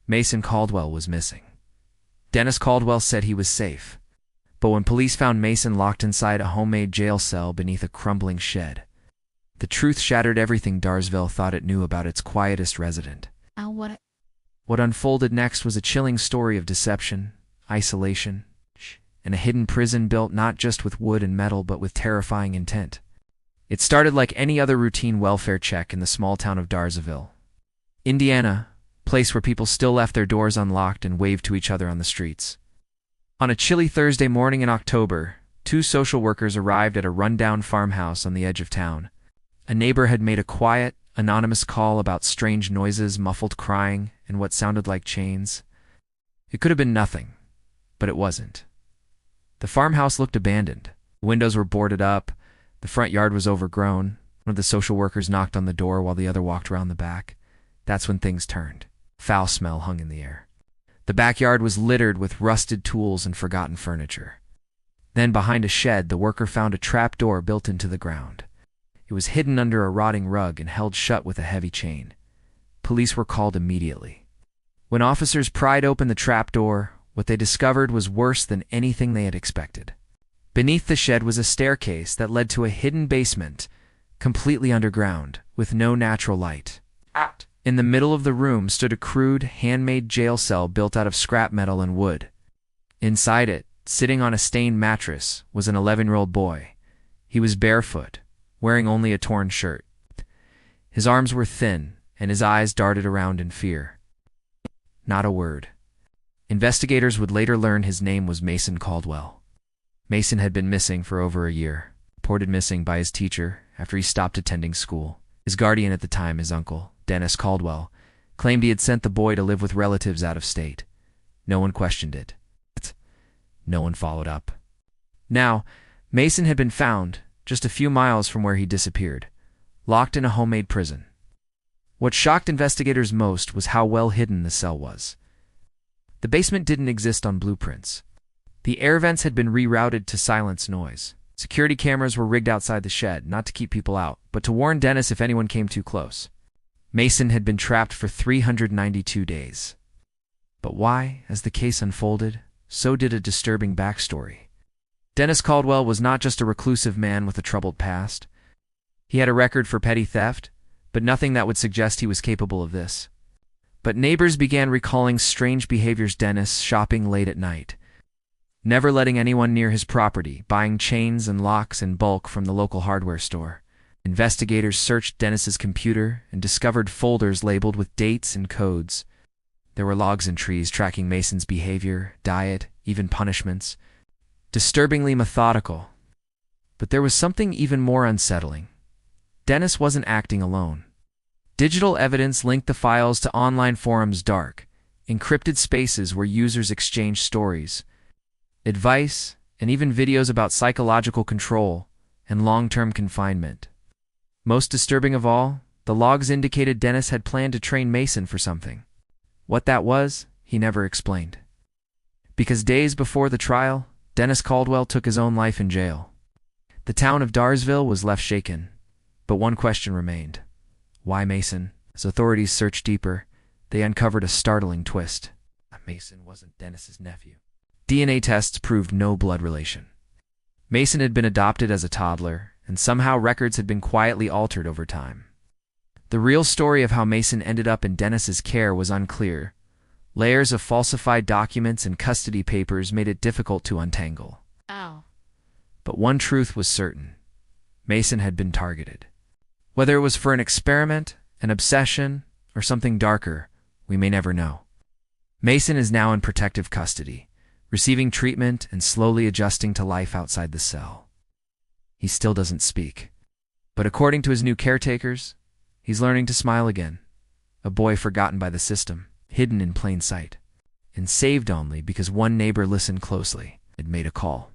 Mason Caldwell was missing. Dennis Caldwell said he was safe, but when police found Mason locked inside a homemade jail cell beneath a crumbling shed, the truth shattered everything Darsville thought it knew about its quietest resident. What unfolded next was a chilling story of deception, isolation, and a hidden prison built not just with wood and metal but with terrifying intent. It started like any other routine welfare check in the small town of Darsville, Indiana, a place where people still left their doors unlocked and waved to each other on the streets. On a chilly Thursday morning in October, two social workers arrived at a rundown farmhouse on the edge of town. A neighbor had made a quiet, anonymous call about strange noises, muffled crying, and what sounded like chains. It could have been nothing, but it wasn't. The farmhouse looked abandoned. The windows were boarded up. The front yard was overgrown. One of the social workers knocked on the door while the other walked around the back. That's when things turned. Foul smell hung in the air. The backyard was littered with rusted tools and forgotten furniture. Then, behind a shed, the worker found a trap door built into the ground. It was hidden under a rotting rug and held shut with a heavy chain. Police were called immediately. When officers pried open the trap door, what they discovered was worse than anything they had expected. Beneath the shed was a staircase that led to a hidden basement, completely underground, with no natural light. In the middle of the room stood a crude, handmade jail cell built out of scrap metal and wood. Inside it, sitting on a stained mattress, was an 11-year-old boy. He was barefoot, wearing only a torn shirt. His arms were thin, and his eyes darted around in fear. Not a word. Investigators would later learn his name was Mason Caldwell. Mason had been missing for over a year, reported missing by his teacher after he stopped attending school. His guardian at the time, his uncle, Dennis Caldwell, claimed he had sent the boy to live with relatives out of state. No one questioned it. No one followed up. Now, Mason had been found just a few miles from where he disappeared, locked in a homemade prison. What shocked investigators most was how well hidden the cell was. The basement didn't exist on blueprints. The air vents had been rerouted to silence noise. Security cameras were rigged outside the shed, not to keep people out, but to warn Dennis if anyone came too close. Mason had been trapped for 392 days. But why, as the case unfolded, so did a disturbing backstory. Dennis Caldwell was not just a reclusive man with a troubled past. He had a record for petty theft, but nothing that would suggest he was capable of this. But neighbors began recalling strange behaviors. Dennis shopping late at night, never letting anyone near his property, buying chains and locks in bulk from the local hardware store. Investigators searched Dennis's computer and discovered folders labeled with dates and codes. There were logs and trees tracking Mason's behavior, diet, even punishments. Disturbingly methodical. But there was something even more unsettling. Dennis wasn't acting alone. Digital evidence linked the files to online forums, dark, encrypted spaces where users exchanged stories, advice, and even videos about psychological control and long-term confinement. Most disturbing of all, the logs indicated Dennis had planned to train Mason for something. What that was, he never explained. Because days before the trial, Dennis Caldwell took his own life in jail. The town of Darsville was left shaken, but one question remained. Why Mason? As authorities searched deeper, they uncovered a startling twist. Mason wasn't Dennis's nephew. DNA tests proved no blood relation. Mason had been adopted as a toddler, and somehow records had been quietly altered over time. The real story of how Mason ended up in Dennis's care was unclear. Layers of falsified documents and custody papers made it difficult to untangle. But one truth was certain. Mason had been targeted. Whether it was for an experiment, an obsession, or something darker, we may never know. Mason is now in protective custody, receiving treatment and slowly adjusting to life outside the cell. He still doesn't speak. But according to his new caretakers, he's learning to smile again. A boy forgotten by the system, hidden in plain sight, and saved only because one neighbor listened closely and made a call.